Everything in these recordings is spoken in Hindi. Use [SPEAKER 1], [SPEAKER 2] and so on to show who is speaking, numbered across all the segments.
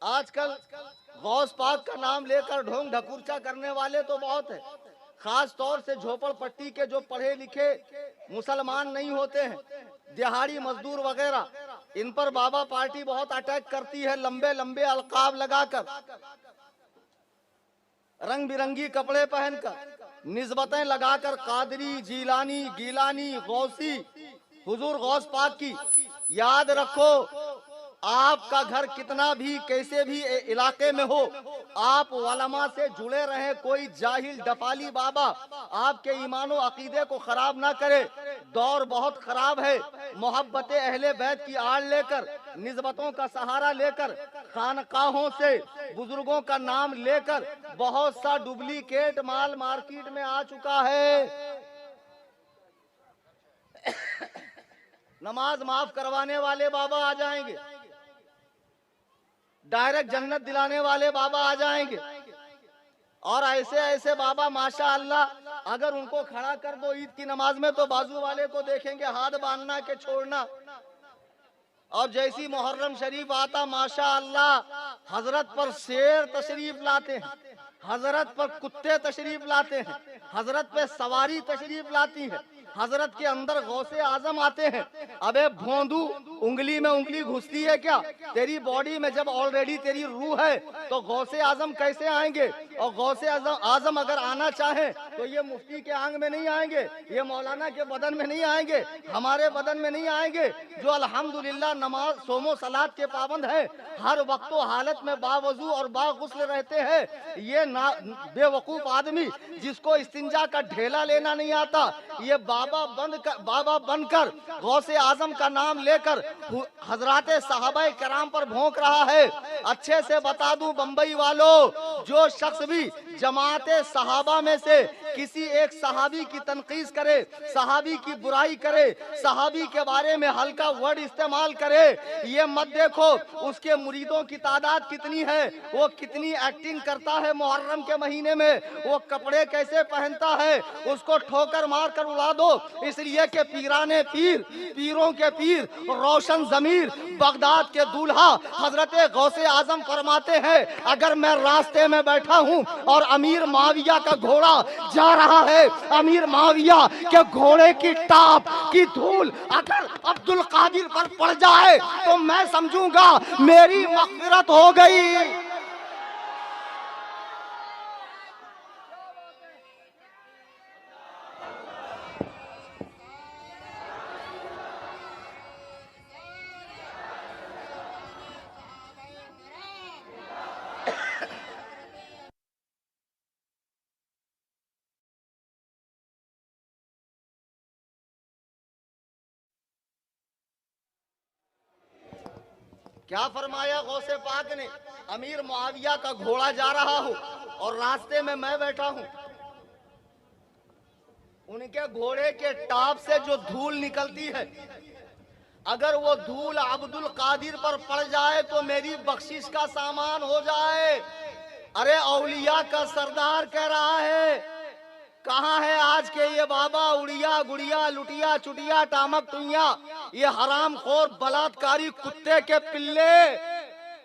[SPEAKER 1] आजकल गौस पाक का नाम लेकर ढोंग ढकुरचा करने वाले तो बहुत है, खास तौर से झोपड़पट्टी के जो पढ़े लिखे मुसलमान नहीं होते हैं, दिहाड़ी मजदूर वगैरह, इन पर बाबा पार्टी बहुत अटैक करती है। लंबे लंबे अलकाब लगाकर, रंग बिरंगी कपड़े पहनकर, निस्बतें लगाकर, कादरी, जीलानी, गीलानी, गौसी, हुजूर गौस पाक की। याद रखो, आपका घर कितना भी कैसे भी इलाके में हो, आप वलमा से जुड़े रहे। कोई जाहिल डफाली बाबा आपके ईमानो अकीदे को खराब ना करे। दौर बहुत खराब है। मोहब्बत अहले बैत की आड़ लेकर, निस्बतों का सहारा लेकर, खानकाहों से बुजुर्गों का नाम लेकर बहुत सा डुप्लीकेट माल मार्केट में आ चुका है। नमाज माफ करवाने वाले बाबा आ जाएंगे, डायरेक्ट जन्नत दिलाने वाले बाबा आ जाएंगे, और ऐसे ऐसे बाबा माशाअल्लाह, अगर उनको खड़ा कर दो ईद की नमाज में तो बाजू वाले को देखेंगे हाथ बांधना के छोड़ना। और जैसी मुहर्रम शरीफ आता माशाअल्लाह, हजरत पर शेर तशरीफ लाते हैं, हजरत पर कुत्ते तशरीफ लाते हैं, हजरत पे सवारी तशरीफ लाती है, हजरत के अंदर गौसे आजम आते हैं। अबे भोंदू, उंगली में उंगली घुसती है क्या? तेरी बॉडी में जब ऑलरेडी तेरी रूह है तो गौसे आजम कैसे आएंगे? और गौसे आजम अगर आना चाहे तो ये मुफ्ती के आंग में नहीं आएंगे, ये मौलाना के बदन में नहीं आएंगे, हमारे बदन में नहीं आएंगे, जो अल्हम्दुलिल्लाह नमाज सोमो सलात के पाबंद है, हर वक्त हालत में बावजू और बागुस्ल रहते हैं। ये बेवकूफ आदमी जिसको इस्तिंजा का ढेला लेना नहीं आता, ये बाबा बनकर गौसे आजम का नाम लेकर हजराते सहाबाए कराम पर भौंक रहा है। अच्छे से बता दूं बंबई वालों, जो शख्स भी जमाते सहाबा में से किसी एक सहाबी की तनकीस करे, सहाबी की बुराई करे, सहाबी के बारे में हल्का वर्ड इस्तेमाल करे, ये मत देखो उसके मुरीदों की तादाद कितनी है, वो कितनी एक्टिंग करता है मुहर्रम के महीने में, वो कपड़े कैसे पहनता है, उसको ठोकर मार कर उड़ा दो। इसलिए कि पीराने पीर, पीरों के पीर, रोशन जमीर, बगदाद के दूल्हा हजरत गौसे आजम फरमाते हैं, अगर मैं रास्ते में बैठा हूँ और अमीर माविया का घोड़ा जा रहा है, अमीर माविया के घोड़े की टाप की धूल अगर अब्दुल कादिर पर पड़ जाए तो मैं समझूंगा मेरी मग़फ़िरत हो गई। क्या फरमाया गौसे पाक ने? अमीर मुआविया का घोड़ा जा रहा हो और रास्ते में मैं बैठा हूं, उनके घोड़े के टाप से जो धूल निकलती है, अगर वो धूल अब्दुल कादिर पर पड़ जाए तो मेरी बख्शिश का सामान हो जाए। अरे औलिया का सरदार कह रहा है, कहाँ है आज के ये बाबा उड़िया गुड़िया लुटिया चुटिया टामक टुइया, ये हराम खोर बलात्कारी कुत्ते के पिल्ले,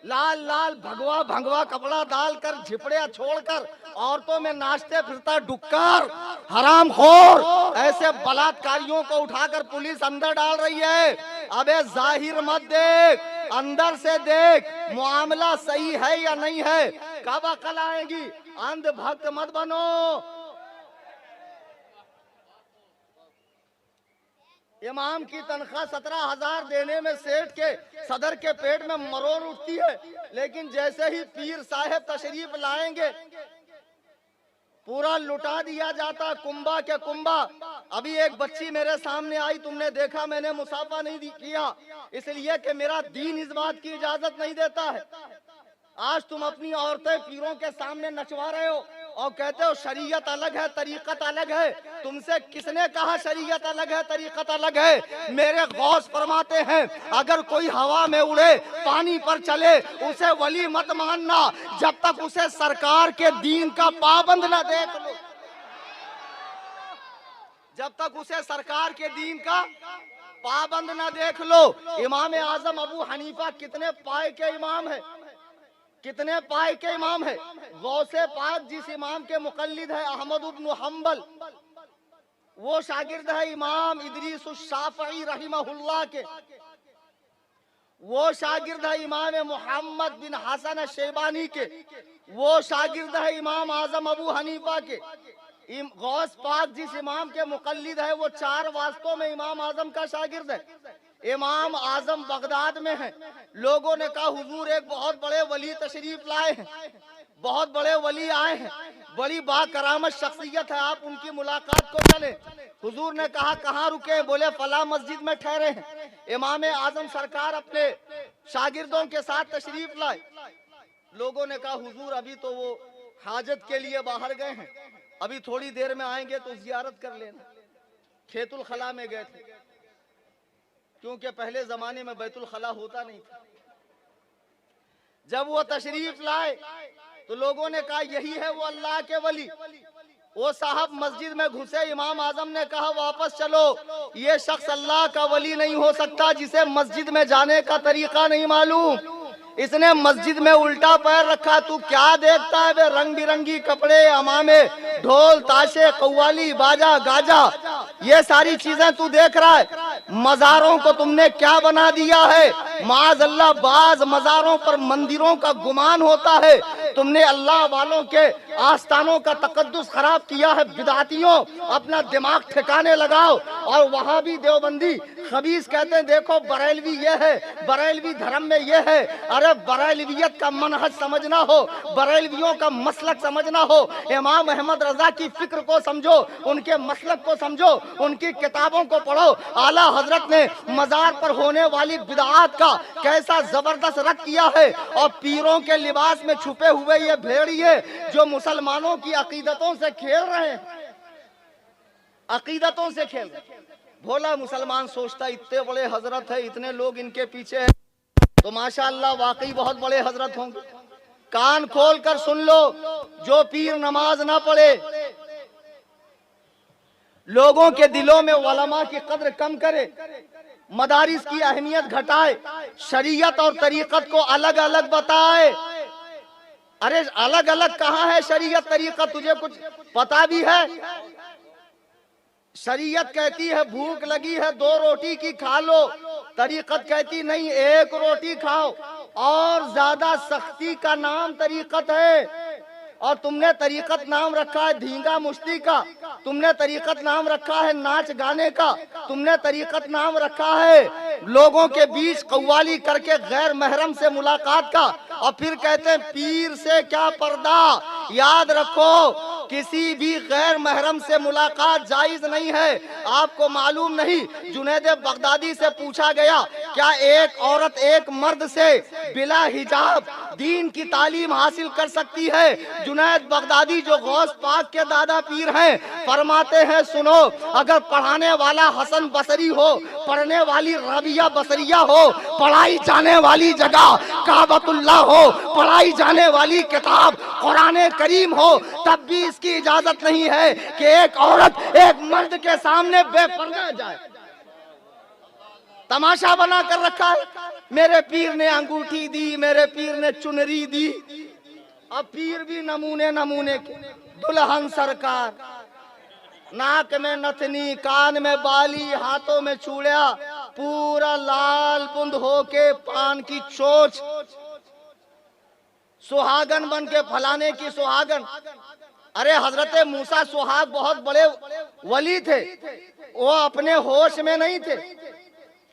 [SPEAKER 1] लाल लाल भगवा भंगवा कपड़ा डालकर झिपड़िया छोड़कर औरतों में नाचते फिरता डुक्कर हराम खोर, ऐसे बलात्कारियों को उठाकर पुलिस अंदर डाल रही है। अबे जाहिर मत देख, अंदर से देख मामला सही है या नहीं है। कब अकल आएगी? अंध भक्त मत बनो। इमाम की तनख्वाह 17,000 देने में सेठ के सदर के पेट में मरोड़ उठती है, लेकिन जैसे ही पीर साहब तशरीफ लाएंगे पूरा लुटा दिया जाता, कुंभा के कुंभा। अभी एक बच्ची मेरे सामने आई, तुमने देखा, मैंने मुसाफा नहीं किया इसलिए कि मेरा दीन इस बात की इजाजत नहीं देता है। आज तुम अपनी औरतें पीरों के सामने नचवा रहे हो और कहते हो शरीयत अलग है तरीकत अलग है। तुमसे किसने कहा शरीयत अलग है तरीकत अलग है? मेरे गौस फरमाते हैं, अगर कोई हवा में उड़े पानी पर चले उसे वली मत मानना जब तक उसे सरकार के दीन का पाबंद न देख लो, जब तक उसे सरकार के दीन का पाबंद न देख लो। इमाम आजम अबू हनीफा कितने पाए के इमाम है, कितने पाए के इमाम है? गौसे पाक जिस इमाम के मुकल्लिद है अहमद इब्न हम्बल, वो शागिर्द है इमाम इदरीस शाफई रहिमहुल्लाह के। वो शागिर्द है इमाम मोहम्मद बिन हसन शेबानी के। वो शागिर्द है इमाम आजम अबू हनीफा के। गौस पाक जिस इमाम के मुकल्लिद है वो 4 वास्तों में इमाम आजम का शागिर्द है। इमाम आजम बगदाद में है। लोगों ने कहा हुजूर एक बहुत बड़े वली तशरीफ लाए हैं, बहुत बड़े वली आए हैं, बड़ी बाकरामत शख्सियत है, आप उनकी मुलाकात को चले। हुजूर ने कहा कहाँ रुके? बोले फला मस्जिद में ठहरे हैं। इमाम आजम सरकार अपने शागिर्दों के साथ तशरीफ लाए। लोगों ने कहा हुजूर अभी तो वो हाजत के लिए बाहर गए हैं, अभी थोड़ी देर में आएंगे तो जियारत कर लेना। खेतुल खला में गए थे, क्योंकि पहले जमाने में बैतुल खला होता नहीं था। जब वो तशरीफ लाए तो लोगों ने कहा यही है वो अल्लाह के वली। वो साहब मस्जिद में घुसे, इमाम आजम ने कहा वापस चलो, ये शख्स अल्लाह का वली नहीं हो सकता जिसे मस्जिद में जाने का तरीका नहीं मालूम। इसने मस्जिद में उल्टा पैर रखा, तू क्या देखता है बे? रंग बिरंगी कपड़े, अमामे, ढोल ताशे, कव्वाली, बाजा गाजा, ये सारी चीजें तू देख रहा है। मजारों को तुमने क्या बना दिया है? माज़अल्लाह बाज मजारों पर मंदिरों का गुमान होता है। तुमने अल्लाह वालों के आस्थानों का तकद्दुस खराब किया है। बिदातियों अपना दिमाग ठिकाने लगाओ। और वहां भी देवबंदी खबीस कहते हैं देखो बरेलवी ये है, बरेलवी धर्म में ये है। अरे बरेलवियत का मनहज समझना हो, बरेलवियों का मसलक समझना हो, इमाम अहमद रजा की फिक्र को समझो, उनके मसलक को समझो, उनकी किताबों को पढ़ो। आला हजरत ने मजार पर होने वाली बिदआत का कैसा जबरदस्त रद्द किया है। और पीरों के लिबास में छुपे हुए ये भेड़िए जो मुसलमानों की अकीदतों से खेल रहे हैं, अकीदतों से खेल रहे हैं। भोला मुसलमान सोचता इतने बड़े हजरत है, इतने लोग इनके पीछे है, तो माशाअल्लाह वाकई बहुत बड़े हजरत होंगे। कान खोल कर सुन लो, जो पीर नमाज ना पढ़े, लोगों के दिलों में उलमा की कद्र कम करे, मदारिस की अहमियत घटाए, शरीयत और तरीकत को अलग अलग बताए। अरे अलग अलग कहाँ है शरीयत तरीकत? तुझे कुछ पता भी है? शरीयत कहती है भूख लगी है 2 रोटी की खा लो, तरीकत कहती नहीं 1 रोटी खाओ। और ज्यादा सख्ती का नाम तरीकत है। और तुमने तरीकत नाम रखा है धींगा मुश्ती का, तुमने तरीकत नाम रखा है नाच गाने का, तुमने तरीकत नाम रखा है लोगों के बीच कव्वाली करके गैर महरम से मुलाकात का। और फिर कहते हैं पीर से क्या पर्दा। याद रखो किसी भी गैर महरम से मुलाकात जायज नहीं है। आपको मालूम नहीं, जुनैद बगदादी से पूछा गया क्या एक औरत एक मर्द से बिला हिजाब दीन की तालीम हासिल कर सकती है? जुनैद बगदादी जो गौस पाक के दादा पीर हैं फरमाते हैं सुनो, अगर पढ़ाने वाला हसन बसरी हो, पढ़ने वाली रबिया बसरिया हो, पढ़ाई जाने वाली जगह काबतुल्लाह हो, पढ़ाई जाने वाली किताब कुरान करीम हो, तब भी इसकी इजाजत नहीं है कि एक औरत एक मर्द के सामने बेपर्दा जाए। तमाशा बना कर रखा है। मेरे पीर ने अंगूठी दी, मेरे पीर ने चुनरी दी। अब पीर भी नमूने नमूने के, दुल्हन सरकार, नाक में नथनी, कान में बाली, हाथों में चूड़िया, पूरा लाल पुंद होके पान की चोच, सुहागन बन के फलाने की सुहागन। अरे हजरत मूसा सुहाग बहुत बड़े वली थे, वो अपने होश में नहीं थे।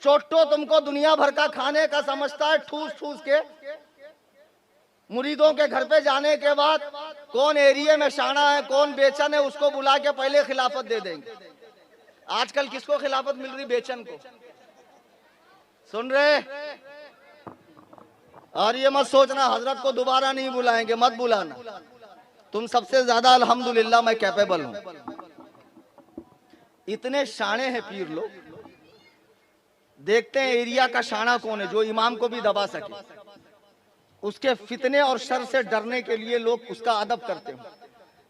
[SPEAKER 1] चोट्टो तुमको दुनिया भर का खाने का समझता है, ठूस ठूस के। मुरीदों के घर पे जाने के बाद कौन एरिया में शाना है, कौन बेचन है, उसको बुला के पहले खिलाफत दे देंगे। आजकल किसको खिलाफत मिल रही? बेचन को। सुन रहे? और ये मत सोचना हजरत को दोबारा नहीं बुलाएंगे, मत बुलाना। तुम सबसे ज्यादा अल्हम्दुलिल्लाह मैं कैपेबल हूं। इतने शाने हैं पीर लोग, देखते हैं एरिया का शाना कौन है जो इमाम को भी दबा सके। उसके फितने और शर से डरने के लिए लोग उसका अदब करते हैं।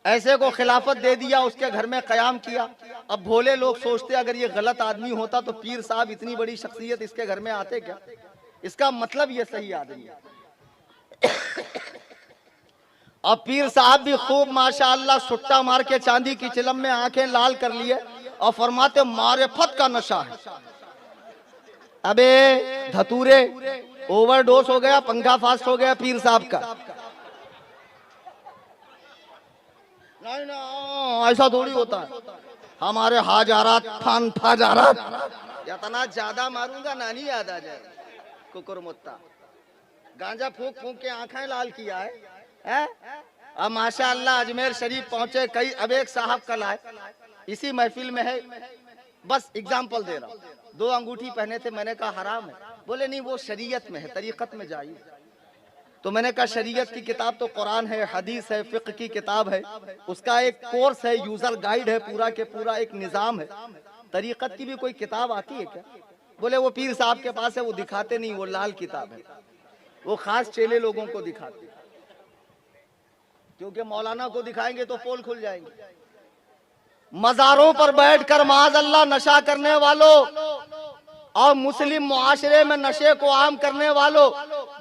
[SPEAKER 1] ऐसे को खिलाफत दे दिया, उसके घर में कयाम किया। अब भोले लोग सोचते अगर ये गलत आदमी होता तो पीर साहब इतनी बड़ी शख्सियत इसके घर में आते क्या? इसका मतलब ये सही आदमी है। और पीर साहब भी खूब माशाअल्लाह सुट्टा मार के चांदी की चिलम में आंखें लाल कर लिए और फरमाते मारिफत का नशा है। अबे धतूरे, ओवरडोज हो गया, पंखा फास्ट हो गया पीर साहब का। नहीं ना, ऐसा थोड़ी होता है। हमारे हाजारात फान फाजारात, इतना ज्यादा मारूंगा नानी याद आ जाए। कुकुर मुत्ता गांजा फूक फूक के आंखें लाल किया है? अब माशाअल्लाह अजमेर शरीफ पहुंचे कई। अब एक साहब कल आए, इसी महफिल में है, बस एग्जाम्पल दे रहा हूँ। 2 अंगूठी पहने थे, मैंने कहा हराम है। बोले नहीं वो शरीयत में है, तरीकत में जाइए। तो मैंने कहा शरीयत की किताब तो कुरान है, हदीस है, फिक्र की किताब है, उसका एक कोर्स है, यूजर गाइड है, पूरा के पूरा एक निजाम है। तरीकत की भी कोई किताब आती है क्या? बोले वो पीर साहब के पास है, वो दिखाते नहीं, वो लाल किताब है, वो खास चेले लोगों को दिखाते, क्योंकि मौलाना को दिखाएंगे तो पोल खुल जाएंगे। मजारों पर बैठकर माज़अल्लाह नशा करने वालों और मुस्लिम मुआशरे में नशे को आम करने वालों,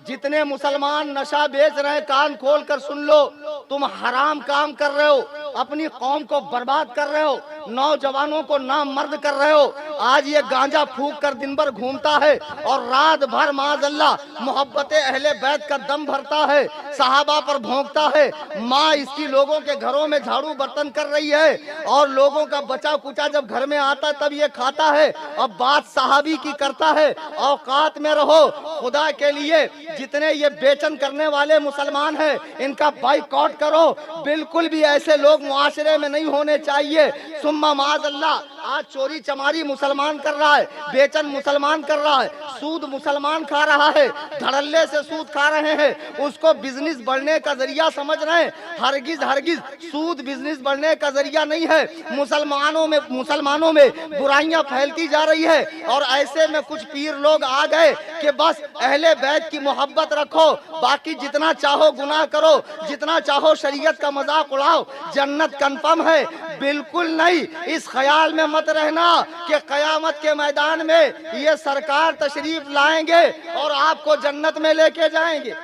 [SPEAKER 1] जितने मुसलमान नशा बेच रहे हैं, कान खोल कर सुन लो। तुम हराम काम कर रहे हो, अपनी कौम को बर्बाद कर रहे हो, नौजवानों को नामर्द कर रहे हो। आज ये गांजा फूक कर दिन भर घूमता है और रात भर माज़अल्लाह मोहब्बत अहले बैत का दम भरता है, सहाबा पर भोंकता है। माँ इसकी लोगों के घरों में झाड़ू बर्तन कर रही है और लोगों का बचा कुचा जब घर में आता है तब ये खाता है। अब बात सहाबी की करता है। औकात में रहो, खुदा के लिए जितने ये बेचन करने वाले मुसलमान हैं इनका बाइकआउट करो। बिल्कुल भी ऐसे लोग मुआशरे में नहीं होने चाहिए। सुम्मा माज़अल्लाह आज चोरी चमारी मुसलमान कर रहा है, बेचन मुसलमान कर रहा है, सूद मुसलमान खा रहा है, धड़ल्ले से सूद खा रहे हैं, उसको बिजनेस बढ़ने का जरिया समझ रहे हैं। हरगिज हरगिज सूद बिजनेस बढ़ने का जरिया नहीं है। मुसलमानों में बुराइयां फैलती जा रही है और ऐसे में कुछ पीर लोग आ गए कि बस अहले बैत की मोहब्बत रखो, बाकी जितना चाहो गुनाह करो, जितना चाहो शरीयत का मजाक उड़ाओ, जन्नत कंफर्म है। बिल्कुल नहीं, इस ख्याल में मत रहना कि कयामत के मैदान में ये सरकार तशरीफ लाएंगे और आपको जन्नत में लेके जाएंगे।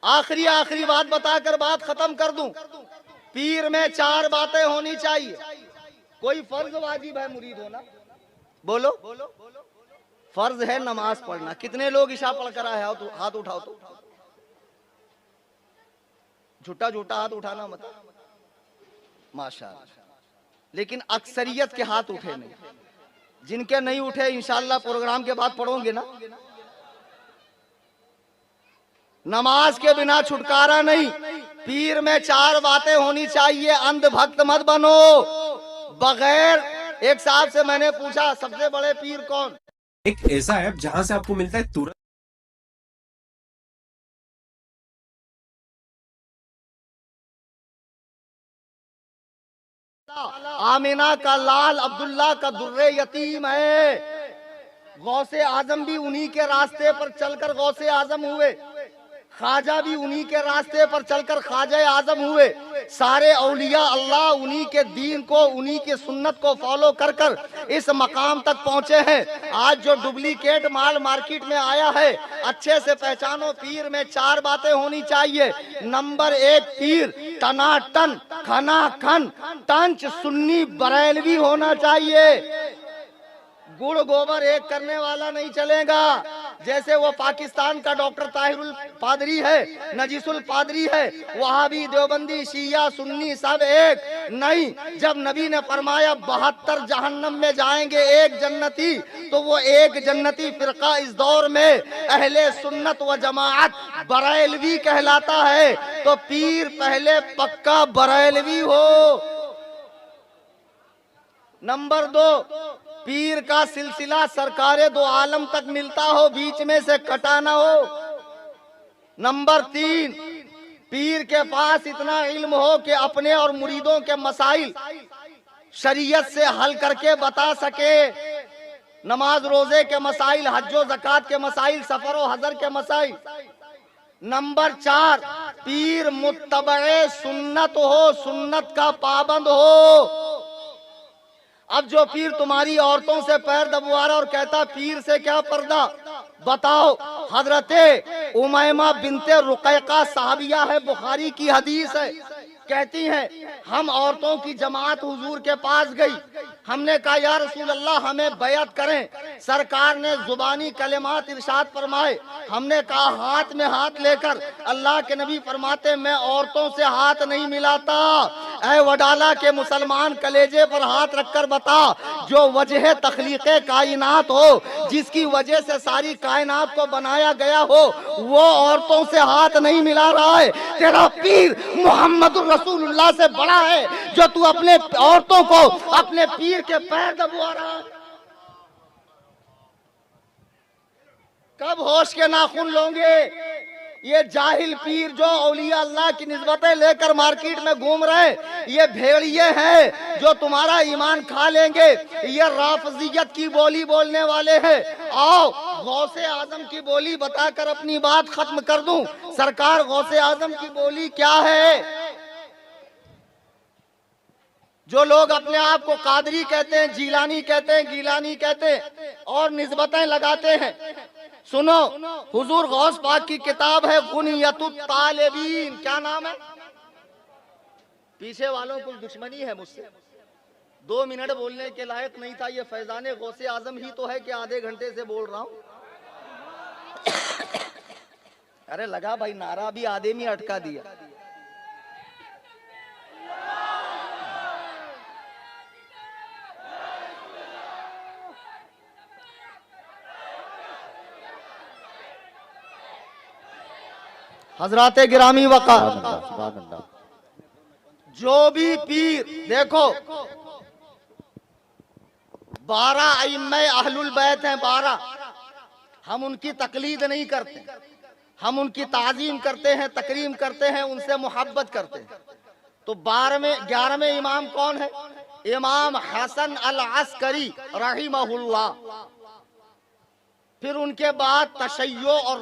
[SPEAKER 1] आखिरी बात बताकर बात खत्म कर दूं। पीर में 4 बातें होनी चाहिए। कोई फर्ज वाजिब है मुरीद होना? बोलो। फर्ज है नमाज पढ़ना। कितने लोग इशा पढ़ कर आए हो? तो हाथ उठाओ। तो झूठा हाथ उठाना मत, माशाअल्लाह। लेकिन अक्सरियत के हाथ उठे नहीं। जिनके नहीं उठे इंशाअल्लाह प्रोग्राम के बाद पढ़ोगे ना। नमाज के बिना छुटकारा नहीं। पीर में 4 बातें होनी चाहिए। अंधभक्त मत बनो। बगैर एक साहब से मैंने पूछा सबसे बड़े पीर कौन?
[SPEAKER 2] एक ऐसा ऐप जहां से आपको मिलता है तुरंत
[SPEAKER 1] आमिना का लाल अब्दुल्ला का दुर्रे यतीम है। गौसे आजम भी उन्हीं के रास्ते पर चलकर गौसे आजम हुए, ख्वाजा भी उन्हीं के रास्ते पर चलकर ख्वाजा आजम हुए। सारे औलिया अल्लाह उन्हीं के दीन को, उन्हीं के सुन्नत को फॉलो कर कर इस मकाम तक पहुंचे हैं। आज जो डुप्लीकेट माल मार्केट में आया है, अच्छे से पहचानो। पीर में 4 बातें होनी चाहिए। नंबर 1, पीर टनाटन खना खन टंच सुन्नी बरेलवी होना चाहिए। गुड़ गोबर एक करने वाला नहीं चलेगा। जैसे वो पाकिस्तान का डॉक्टर ताहिरुल पादरी है, नजीसुल पादरी है, वहाबी देवबंदी शिया सुन्नी सब एक नहीं। जब नबी ने फरमाया 72 जहन्नम में जाएंगे, 1 जन्नती, तो वो 1 जन्नती फिरका इस दौर में अहले सुन्नत व जमाअत बरेलवी कहलाता है। तो पीर पहले पक्का बरेलवी हो। नंबर 2, पीर का सिलसिला सरकारे 2 आलम तक मिलता हो, बीच में से कटा ना हो। नंबर 3, पीर के पास इतना इल्म हो कि अपने और मुरीदों के मसाइल शरीयत से हल करके बता सके। नमाज रोजे के मसाइल, हज्जो ज़कात के मसाइल, सफर और हजर के मसाइल। नंबर 4, पीर मुत्तबए सुन्नत हो, सुन्नत का पाबंद हो। अब जो पीर तुम्हारी औरतों से पैर दबवा रहा और कहता पीर से क्या पर्दा, बताओ हजरते उमैमा बिनते रुकैका साहबिया है, बुखारी की हदीस है, कहती हैं हम औरतों की जमात हुजूर के पास गई। हमने कहा या रसूल अल्लाह हमें बैअत करें। सरकार ने जुबानी कलिमात इरशाद फरमाए। हमने कहा हाथ में हाथ लेकर। अल्लाह के नबी फरमाते मैं औरतों से हाथ नहीं मिलाता। ऐ वडाला के मुसलमान कलेजे पर हाथ रखकर बता, जो वजह तखलीक़े कायनात हो, जिसकी वजह से सारी कायनात को बनाया गया हो, वो औरतों से हाथ नहीं मिला रहा है। तेरा पीर मोहम्मद रसूलुल्लाह से बड़ा है जो तू अपने औरतों को अपने पीर के पैर दबवा रहा है। कब होश के नाखून लोगे? ये जाहिल पीर जो औलिया अल्लाह की निस्बतें लेकर मार्केट में घूम रहे, ये भेड़िए हैं जो तुम्हारा ईमान खा लेंगे। ये राफजियत की बोली बोलने वाले हैं। आओ गौसे आजम की बोली बताकर अपनी बात खत्म कर दूं। सरकार गौसे आजम की बोली क्या है? जो लोग अपने आप को कादरी कहते हैं, जीलानी कहते हैं, गीलानी कहते हैं और निस्बतें लगाते हैं, सुनो हुजूर गौस पाक की किताब है गुनियतुत तालिबीन। क्या नाम है? पीछे वालों को दुश्मनी है मुझसे, 2 मिनट बोलने के लायक नहीं था। ये फैजाने गौसे आजम ही तो है कि आधे घंटे से बोल रहा हूं। अरे लगा भाई नारा भी आधे में अटका दिया। हजराते गिरामी वक़ार, जो भी पीर देखो 12 अइम्मे अहलुल बैत हैं, 12। हम उनकी तकलीद नहीं करते, हम उनकी ताजीम करते हैं, तकरीम करते हैं, उनसे मोहब्बत करते हैं। तो 11वें इमाम कौन है? इमाम हसन अल अस्करी रहिमहुल्लाह। फिर उनके बाद तशय्यो और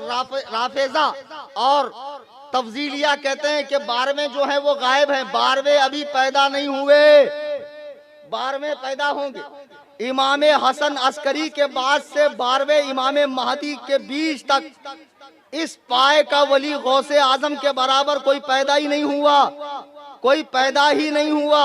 [SPEAKER 1] राफेजा और तफजीलिया कहते हैं कि 12वें जो है वो गायब हैं। 12वें अभी पैदा नहीं हुए, 12वें पैदा होंगे। इमाम हसन अस्करी के बाद से 12वें इमाम महदी के बीच तक इस पाए का वली गौसे आजम के बराबर कोई पैदा ही नहीं हुआ, कोई पैदा ही नहीं हुआ।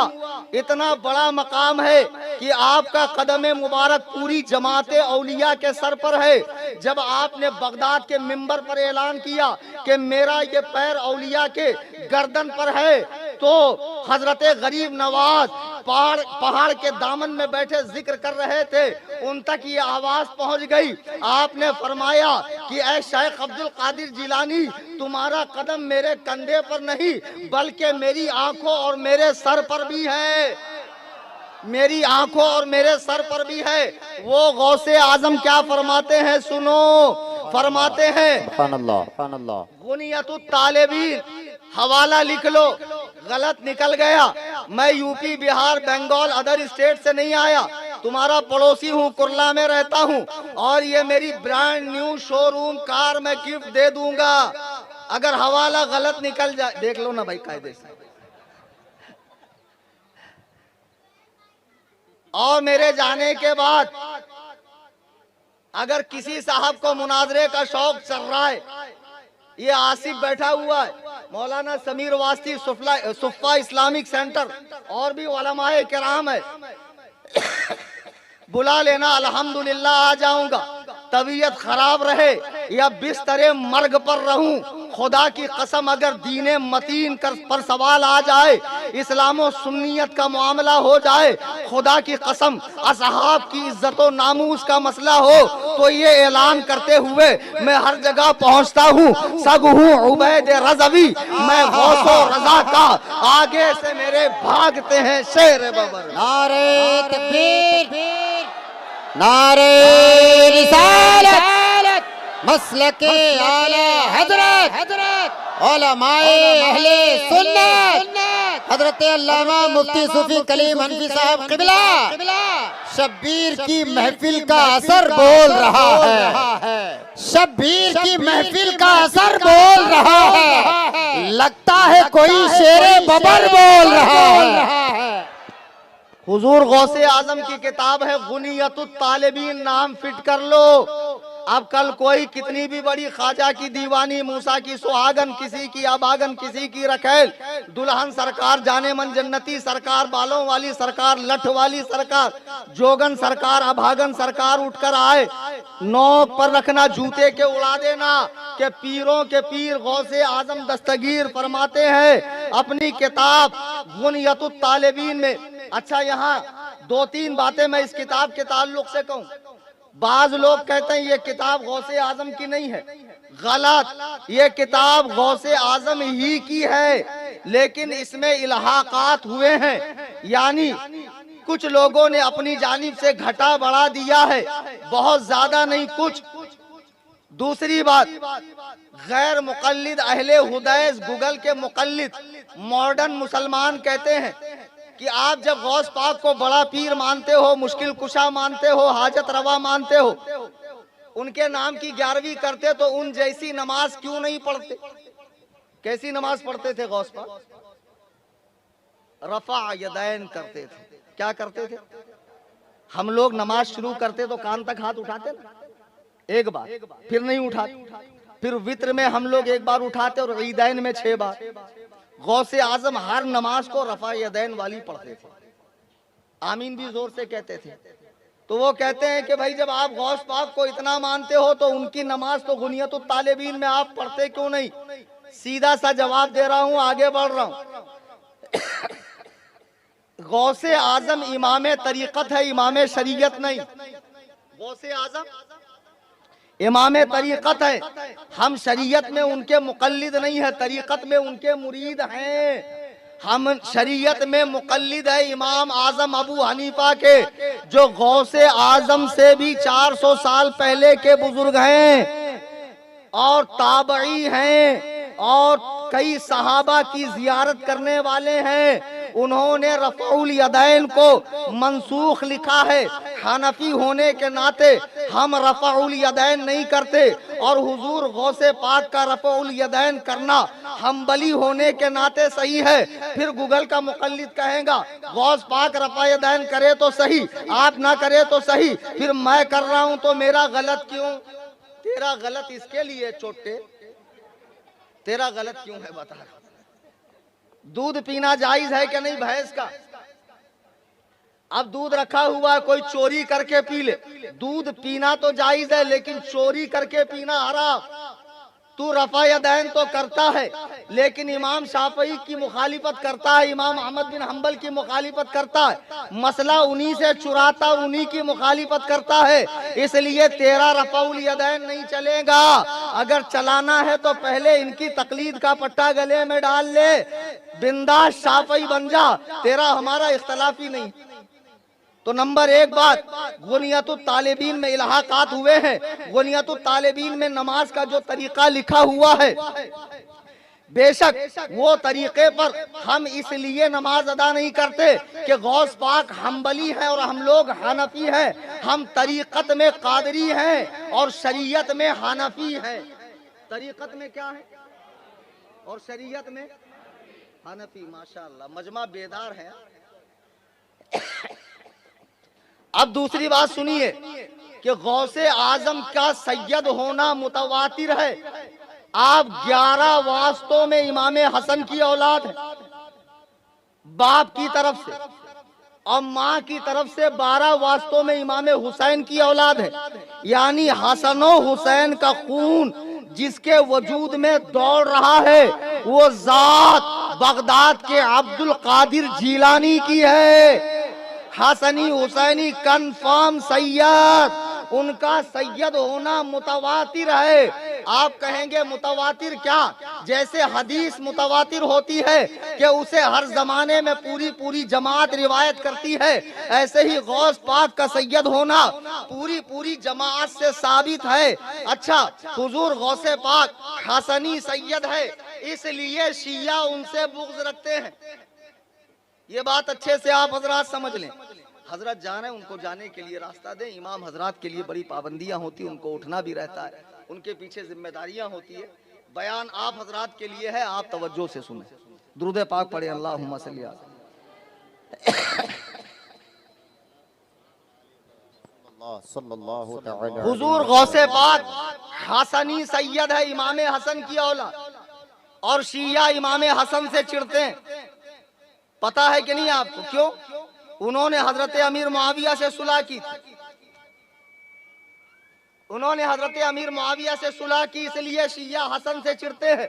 [SPEAKER 1] इतना बड़ा मकाम है कि आपका कदम मुबारक पूरी जमाते औलिया के सर पर है। जब आपने बगदाद के मिंबर पर ऐलान किया कि मेरा ये पैर औलिया के गर्दन पर है, तो हजरत गरीब नवाज पहाड़ के दामन में बैठे जिक्र कर रहे थे, उन तक ये आवाज पहुंच गई। आपने फरमाया कि ऐ शेख अब्दुल कादिर जिलानी, तुम्हारा कदम मेरे कंधे पर नहीं बल्कि मेरी आंखों और मेरे सर पर भी है, मेरी आंखों और मेरे सर पर भी है। वो गौसे आजम क्या फरमाते हैं सुनो, फरमाते हैं गुनियतुत तालिबीन, हवाला लिख लो। गलत निकल गया, मैं यूपी बिहार बंगाल अदर स्टेट से नहीं आया, तुम्हारा पड़ोसी हूँ, कुरला में रहता हूँ और ये मेरी ब्रांड न्यू शोरूम कार मैं गिफ्ट दे दूंगा। अगर हवाला गलत निकल जाए देख लो ना भाई कायदे से। और मेरे जाने के बाद अगर किसी साहब को मुनाजरे का शौक चल रहा है, ये आसिफ बैठा हुआ है, मौलाना समीर वास्ती सुफ़ा इस्लामिक सेंटर और भी उलमाए किराम है, बुला लेना, अल्हम्दुलिल्लाह आ जाऊंगा। तबीयत खराब रहे या बिस्तरे मर्ग पर रहूं, खुदा की कसम अगर दीने मतीन पर सवाल आ जाए, इस्लाम और सुन्नियत का मामला हो जाए, खुदा की कसम असहाब की इज्जत और नामूस का मसला हो, तो ये ऐलान करते हुए मैं हर जगह पहुंचता हूँ, सब हूँ उबैद रज़वी, मैं गौसो रज़ा का, आगे से मेरे भागते हैं शेर बबर।
[SPEAKER 3] नारे तकबीर, नारे रिसालत, मसलके आला हजरत उलमाए अहले सुन्नत हजरत अल्लामा मुफ्ती सूफी कलीम हनफी साहब क़िबला, शब्बीर की महफिल का असर बोल रहा है, शब्बीर की महफिल का असर बोल रहा है, लगता है कोई शेरे बबर बोल रहा है।
[SPEAKER 1] हुजूर गौसे आजम की किताब है गुनियतुत तालिबीन, नाम फिट कर लो। अब कल कोई कितनी भी बड़ी ख्वाजा की दीवानी, मूसा की सुहागन, किसी की अबागन, किसी की रखेल, दुल्हन सरकार, जाने मन जन्नती सरकार, बालों वाली सरकार, लठ वाली सरकार, जोगन सरकार, अभागन सरकार उठकर आए, नोक पर रखना, जूते के उड़ा देना कि पीरों के पीर गौसे आजम दस्तगीर फरमाते हैं अपनी किताब गुनियतुत तालिबीन में। अच्छा, यहाँ दो तीन बातें मैं इस किताब के ताल्लुक से कहूँ। बाज लोग कहते हैं ये किताब गौसे आजम की नहीं है, गलत, ये किताब गौसे आजम ही की है, लेकिन इसमें इल्हाकात हुए हैं, यानी कुछ लोगों ने अपनी जानिब से घटा बढ़ा दिया है, बहुत ज्यादा नहीं, कुछ। दूसरी बात, गैर मुकल्लिद अहले हुदैस, गूगल के मुकल्लिद मॉडर्न मुसलमान कहते हैं कि आप जब गौस पाक को बड़ा पीर मानते हो, मुश्किल कुशा मानते हो, हाजत रवा मानते हो, उनके नाम की 11वीं करते तो उन जैसी नमाज क्यों नहीं पढ़ते? कैसी नमाज पढ़ते थे गौस पाक? रफा यदैन करते थे। क्या करते थे? हम लोग नमाज शुरू करते तो कान तक हाथ उठाते ना, एक बार, फिर नहीं उठाते, फिर वित्र में हम लोग एक बार उठाते और ईदैन में 6 बार। गौसे आजम हर नमाज को रफा यदैन वाली पढ़ते थे, आमीन भी जोर से कहते थे। तो वो कहते हैं कि भाई जब आप गौस पाक को इतना मानते हो तो उनकी नमाज तो गुनियतुत तालिबीन में आप पढ़ते क्यों नहीं? सीधा सा जवाब दे रहा हूं, आगे बढ़ रहा हूं। गौसे आजम इमाम तरीकत है, इमाम शरीयत नहीं। गौसे आजम इमाम तरीकत है, हम शरीयत में उनके मुकल्लिद नहीं है, तरीकत में उनके मुरीद हैं। हम शरीयत में मुकल्लिद है इमाम आजम अबू हनीफा के, जो गौसे आजम से भी 400 साल पहले के बुजुर्ग हैं और ताबई हैं और कई सहाबा की जियारत करने वाले हैं। उन्होंने रफ़उल यदैन को मंसूख लिखा है। हनफी होने के नाते हम रफ़उल यदैन नहीं करते और हुजूर गौसे पाक का रफ़उल यदैन करना हम्बली होने के नाते सही है। फिर गूगल का मुकल्लिद कहेगा गौस पाक रफ़ा यदैन करे तो सही, आप ना करे तो सही, फिर मैं कर रहा हूं तो मेरा गलत क्यों? तेरा गलत इसके लिए चोटे, तेरा गलत क्यों है बता। दूध पीना जायज है कि नहीं भैंस का? अब दूध रखा हुआ है, कोई चोरी करके पी ले, दूध पीना तो जायज है लेकिन चोरी करके पीना हराम। तू रफ़ा यदैन तो करता है लेकिन इमाम शाफई की मुखालिफत करता है, इमाम अहमद बिन हम्बल की मुखालिफत करता है, मसला उन्हीं से चुराता, उन्हीं की मुखालिफत करता है, इसलिए तेरा रफ़उल यदैन नहीं चलेगा। अगर चलाना है तो पहले इनकी तकलीद का पट्टा गले में डाल ले, बिंदास शाफई बन जा, तेरा हमारा इख्तलाफी नहीं। तो नंबर 1 बात, गुनियतुत तालिबीन में इल्हाकात हुए हैं। गुनियतुत तालिबीन में नमाज का जो तरीका लिखा हुआ है, बेशक वो तरीके पर हम इसलिए नमाज अदा नहीं करते कि गौस पाक हम्बली है और हम लोग हनफी हैं। हम तरीकत में कादरी हैं और शरीयत में हनफी हैं। तरीकत में क्या है और शरीयत में हनफी। माशाअल्लाह, मजमा बेदार है। अब दूसरी बात सुनिए कि गौसे आजम का सैयद होना मुतवातिर है। आप 11 वास्तों में इमाम हसन की औलाद है, बाप की तरफ से, और माँ की तरफ से 12 वास्तों में इमाम हुसैन की औलाद है। यानी हसन हुसैन का खून जिसके वजूद में दौड़ रहा है वो जात बगदाद के अब्दुल कादिर जीलानी की है। हसनी हुसैनी कन्फर्म सैयद, उनका सैयद होना मुतवातिर है। आप कहेंगे मुतवातिर क्या? जैसे हदीस मुतवातिर होती है कि उसे हर जमाने में पूरी पूरी जमात रिवायत करती है, ऐसे ही गौस पाक का सैयद होना पूरी पूरी जमात से साबित है। अच्छा, हुजूर गौसे पाक हसनी सैयद है, इसलिए शिया उनसे बुग़्ज़ रखते हैं। ये बात अच्छे से आप हजरात समझ लें। हजरत जाने, उनको जाने के लिए रास्ता दें। इमाम हजरात के लिए बड़ी पाबंदियां होती हैं, उनको उठना भी रहता है, उनके पीछे जिम्मेदारियां होती है। बयान आप हजरात के लिए है, आप तवज्जो से सुने। दुरूद पाक पढ़े, अल्लाहुम्मा सल्ली अलैहि।
[SPEAKER 3] सल्लल्लाहु तआला
[SPEAKER 1] हुजूर गौसे पाक हसनी सैयद है, इमाम हसन की औलाद, और शिया इमाम हसन से चिढ़ते हैं। पता है कि नहीं आपको क्यों? उन्होंने हजरत अमीर मुआविया से सुलह की थी। उन्होंने हजरत अमीर मुआविया से सुलह की, इसलिए शिया हसन से चिढ़ते हैं।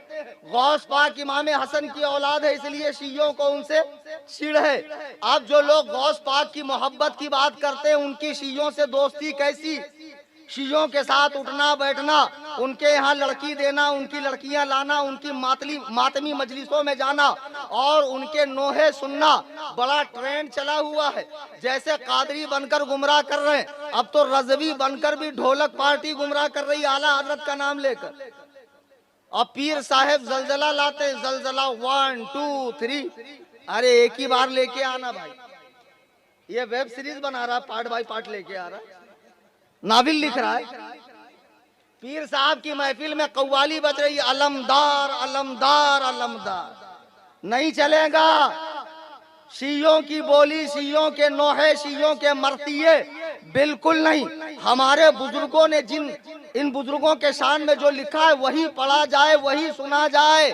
[SPEAKER 1] गौस पाक इमाम हसन की औलाद है, इसलिए शियों को उनसे चिढ़ है। अब जो लोग गौस पाक की मोहब्बत की बात करते हैं, उनकी शियों से दोस्ती कैसी? शियों के साथ उठना बैठना, उनके यहाँ लड़की देना, उनकी लड़कियां लाना, उनकी मातमी मजलिसों में जाना और उनके नोहे सुनना बड़ा ट्रेंड चला हुआ है। जैसे कादरी बनकर गुमराह कर रहे हैं, अब तो रजवी बनकर भी ढोलक पार्टी गुमराह कर रही आला हजरत का नाम लेकर। और पीर साहेब जलजला लाते, जलजला 1 2 3। अरे एक ही बार लेके आना भाई। ये वेब सीरीज बना रहा, पार्ट बाय पार्ट लेके आ रहा, नाविल लिख रहा है। पीर साहब की महफिल में कव्वाली बज रही, अलमदार अलमदार अलमदार। नहीं चलेगा। शियों की बोली, शियों के नोहे, शियों के मरतिये, बिल्कुल नहीं। हमारे बुजुर्गों ने इन बुजुर्गों के शान में जो लिखा है वही पढ़ा जाए, वही सुना जाए।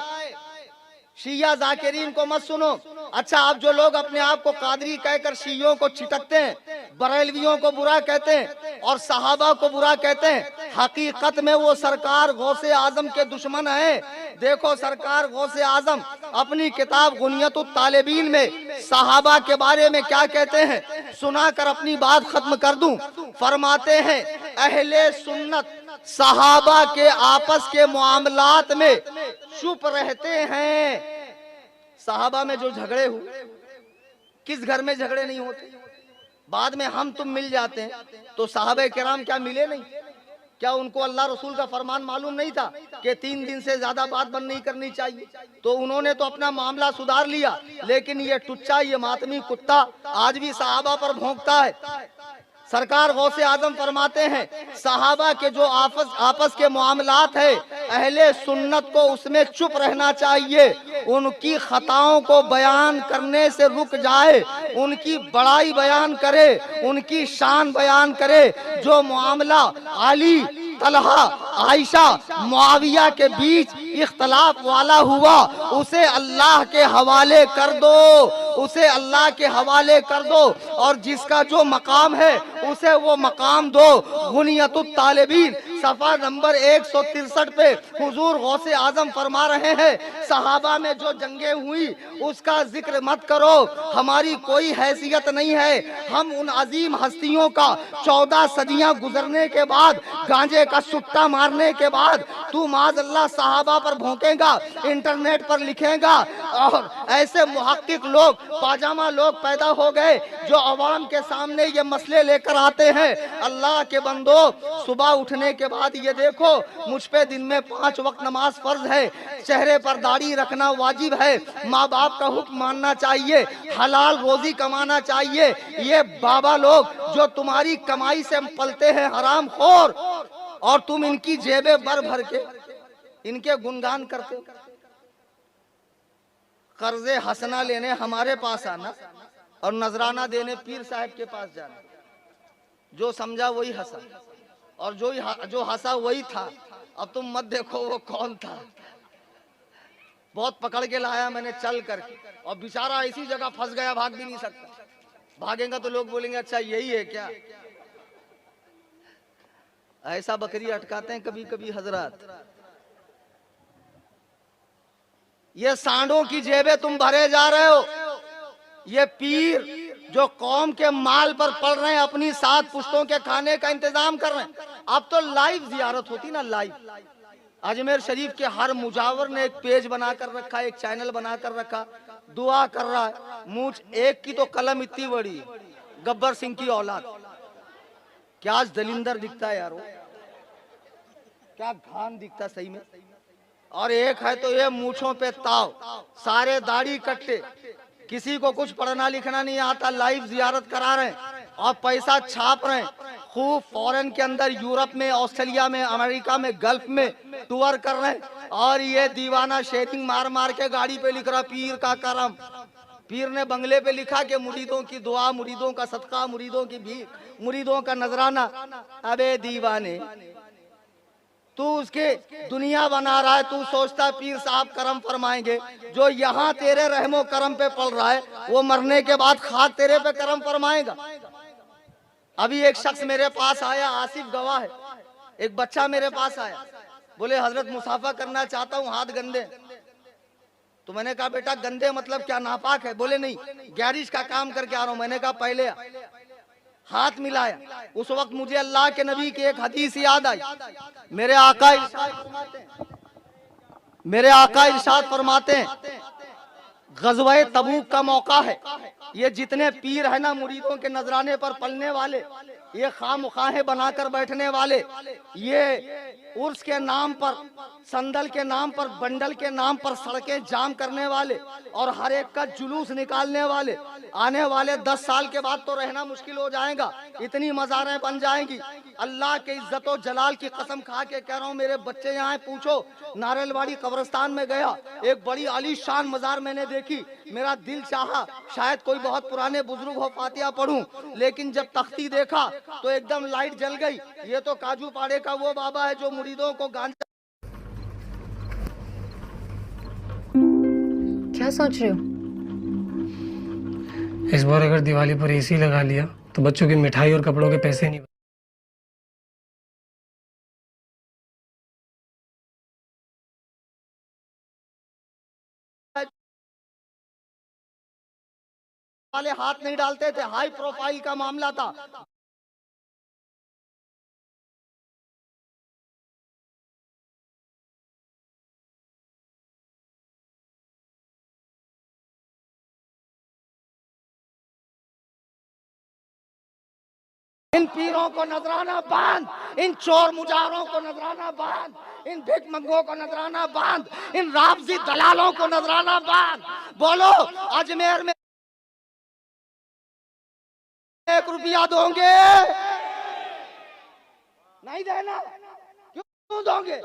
[SPEAKER 1] शिया जाकिरीन को मत सुनो। अच्छा, आप जो लोग अपने आप को कादरी कहकर शियों को छिटकते हैं, बरेलवियों को बुरा कहते हैं और सहाबा को बुरा कहते हैं, हकीकत में वो सरकार गौसे आजम के दुश्मन है। देखो, सरकार गौसे आजम अपनी किताब गुनियतुत तालिबीन में सहाबा के बारे में क्या कहते हैं, सुनाकर अपनी बात खत्म कर दूं। फरमाते हैं, अहले सुन्नत सहाबा के आपस के मामलात में चुप रहते हैं। सहाबा में जो झगड़े हुए, किस घर में झगड़े नहीं होते? बाद में हम तुम मिल जाते हैं, तो साहबे किराम क्या मिले नहीं? क्या उनको अल्लाह रसूल का फरमान मालूम नहीं था कि 3 दिन से ज्यादा बात बंद नहीं करनी चाहिए? तो उन्होंने तो अपना मामला सुधार लिया, लेकिन ये टुच्चा, ये मातमी कुत्ता आज भी सहाबा पर भौंकता है। सरकार गौसे आजम फरमाते हैं, सहाबा के जो आपस के मामलात है, अहले सुन्नत को उसमें चुप रहना चाहिए। उनकी खताओं को बयान करने से रुक जाए, उनकी बड़ाई बयान करे, उनकी शान बयान करे। जो मामला अली, तलहा, आयशा, मुआविया के बीच इख्तलाफ वाला हुआ, उसे अल्लाह के हवाले कर दो, उसे अल्लाह के हवाले कर दो, और जिसका जो मकाम है उसे वो मकाम दो। गुनियतुत तालिबीन सफा नंबर 163 पे हुजूर गौसे आजम फरमा रहे हैं, सहाबा में जो जंगे हुई उसका जिक्र मत करो, हमारी कोई हैसियत नहीं है। हम उन अजीम हस्तियों का 14 सदियां गुजरने के बाद, गांजे का सुट्टा मारने के बाद तू माज़अल्लाह सहाबा पर भौंकेगा, इंटरनेट पर लिखेगा। और ऐसे मुहक्किक लोग, पाजामा लोग पैदा हो गए जो अवाम के सामने ये मसले लेकर आते हैं। अल्लाह के बंदो, सुबह उठने के बाद ये देखो, मुझ पे दिन में 5 वक्त नमाज फर्ज है, चेहरे पर दाढ़ी रखना वाजिब है, माँ बाप का हुक्म मानना चाहिए, हलाल रोजी कमाना चाहिए। ये बाबा लोग जो तुम्हारी कमाई से पलते हैं हराम खोर, और तुम इनकी जेबें भर भर के इनके गुणगान करते हो। कर्जे हसना लेने हमारे पास आना और नजराना देने पीर साहब के पास जाना। जो समझा वही हंसा, और जो हंसा वही था। अब तुम मत देखो वो कौन था। बहुत पकड़ के लाया मैंने चल करके, और बेचारा ऐसी जगह फंस गया, भाग भी नहीं सकता। भागेगा तो लोग बोलेंगे अच्छा यही है क्या? ऐसा बकरी अटकाते हैं कभी कभी हजरत। ये सांडों की जेबें तुम भरे जा रहे हो। ये पीर जो कौम के माल पर पड़ रहे हैं, अपनी 7 पुश्तों के खाने का इंतजाम कर रहे हैं। अब तो लाइव जियारत होती ना, लाइव। अजमेर शरीफ के हर मुजावर ने एक पेज बनाकर रखा, एक चैनल बनाकर रखा, दुआ कर रहा है। मुझ एक की तो कलम इतनी बड़ी, गब्बर सिंह की औलाद। क्या आज दलिंदर दिखता है यारो, क्या घान दिखता सही में। और एक है तो ये मूछों पे ताव, सारे दाढ़ी कट्टे, किसी को कुछ पढ़ना लिखना नहीं आता, लाइव जियारत करा रहे हैं और पैसा छाप रहे हैं। खूब फॉरेन के अंदर, यूरोप में, ऑस्ट्रेलिया में, अमेरिका में, गल्फ में टूर कर रहे हैं। और ये दीवाना शेयरिंग मार मार के गाड़ी पे लिख रहा पीर का करम। पीर ने बंगले पे लिखा कि मुरीदों की दुआ, मुरीदों का सदका, मुरीदों की भीख, मुरीदों का नजराना। अबे दीवाने, तू उसके दुनिया बना रहा है, तू सोचता पीर साहब करम फरमाएंगे। जो यहाँ तेरे रहमो करम पे पल रहा है, वो मरने के बाद खाक तेरे पे करम फरमाएगा। अभी एक शख्स मेरे पास आया, आसिफ गवाह है, एक बच्चा मेरे पास आया, बोले हजरत मुसाफा करना चाहता हूँ, हाथ गंदे। तो मैंने कहा बेटा गंदे मतलब क्या, नापाक है? बोले नहीं, गैरिज का काम करके आ रहा हूं। मैंने कहा पहले हाथ मिलाया। उस वक्त मुझे अल्लाह के नबी की एक हदीस याद आई। मेरे आका इरशाद फरमाते हैं, गज़वे तबूक का मौका है, ये जितने पीर है ना मुरीदों के नजराने पर पलने वाले, ये खामखाहे बनाकर बैठने वाले, ये उर्स के नाम पर, संदल के नाम पर, बंडल के नाम पर सड़कें जाम करने वाले और हर एक का जुलूस निकालने वाले, आने वाले 10 साल के बाद तो रहना मुश्किल हो जाएगा, इतनी मज़ारें बन जाएंगी। अल्लाह के इज्जत और जलाल की कसम खा के कह रहा हूँ, मेरे बच्चे यहाँ पूछो, नारेलवाड़ी कब्रिस्तान में गया, एक बड़ी आलीशान मज़ार मैंने देखी, मेरा दिल चाहा शायद कोई बहुत पुराने बुजुर्ग हो, फातिहा पढ़ूं, लेकिन जब तख्ती देखा तो एकदम लाइट जल गई। ये तो काजू पाड़े का वो बाबा है जो मुरीदों को गांजा।
[SPEAKER 4] क्या सोच रहे हो?
[SPEAKER 5] इस बार अगर दिवाली पर एसी लगा लिया तो बच्चों की मिठाई और कपड़ों के पैसे नहीं
[SPEAKER 1] वाले हाथ नहीं डालते थे, हाई प्रोफाइल का मामला था। इन पीरों को नजराना बांध, इन चोर मुजारों को नजराना बांध, इन भिख मंगों को नजराना बांध, इन राबजी दलालों को नजराना बांध। बोलो अजमेर में 1 रुपया दोगे? नहीं देना, क्यों दोगे?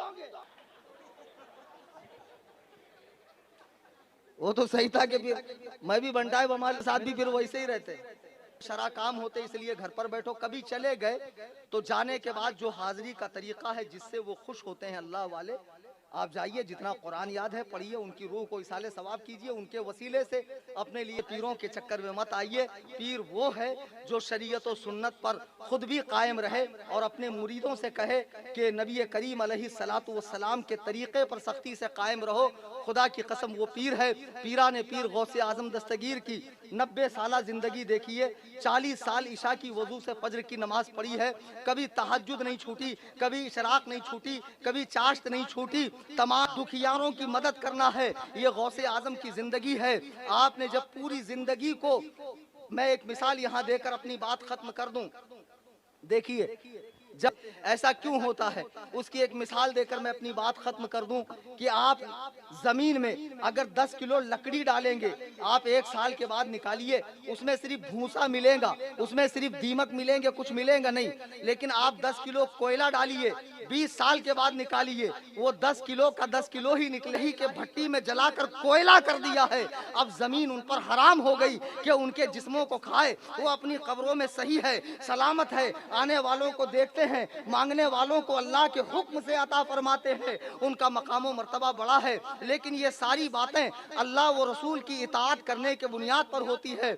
[SPEAKER 1] वो तो सही था कि फिर मैं भी बंटाए हमारे साथ भी फिर वैसे ही रहते, शरा काम होते इसलिए घर पर बैठो। कभी चले गए तो जाने के बाद जो हाजिरी का तरीका है जिससे वो खुश होते हैं अल्लाह वाले, आप जाइए, जितना कुरान याद है पढ़िए, उनकी रूह को इसाले सवाब कीजिए, उनके वसीले से अपने लिए पीरों के चक्कर में मत आइए। पीर वो है जो शरीयत और सुन्नत पर खुद भी कायम रहे और अपने मुरीदों से कहे कि नबी करीम अलैहिस्सलातु वस्सलाम के तरीके पर सख्ती से कायम रहो। खुदा की कसम वो पीर है, पीरा ने पीर गौसे आजम दस्तगीर की 90 साल जिंदगी देखी है, 40 साल ईशा की वजू से फज्र की नमाज पढ़ी है, कभी तहज्जुद नहीं छूटी, कभी इशराक नहीं छूटी, कभी चाश्त नहीं छूटी। तमाम दुखियारों की मदद करना है, ये गौसे आजम की जिंदगी है। आपने जब पूरी जिंदगी को, मैं एक मिसाल यहाँ देकर अपनी बात खत्म कर दूं, देखिए जब ऐसा क्यों होता है उसकी एक मिसाल देकर मैं अपनी बात खत्म कर दूं कि आप जमीन में अगर 10 किलो लकड़ी डालेंगे, आप 1 साल के बाद निकालिए, उसमें सिर्फ भूसा मिलेगा, उसमें सिर्फ दीमक मिलेंगे, कुछ मिलेगा नहीं। लेकिन आप 10 किलो कोयला डालिए, 20 साल के बाद निकालिए, वो 10 किलो का 10 किलो ही निकले ही के भट्टी में जलाकर कोयला कर दिया है। अब जमीन उन पर हराम हो गई कि उनके जिस्मों को खाए, वो अपनी कब्रों में सही है, सलामत है, आने वालों को देखते हैं, मांगने वालों को अल्लाह के हुक्म से अता फरमाते हैं, उनका मकाम मर्तबा बड़ा है। लेकिन ये सारी बातें अल्लाह व रसूल की इताअत करने के बुनियाद पर होती है।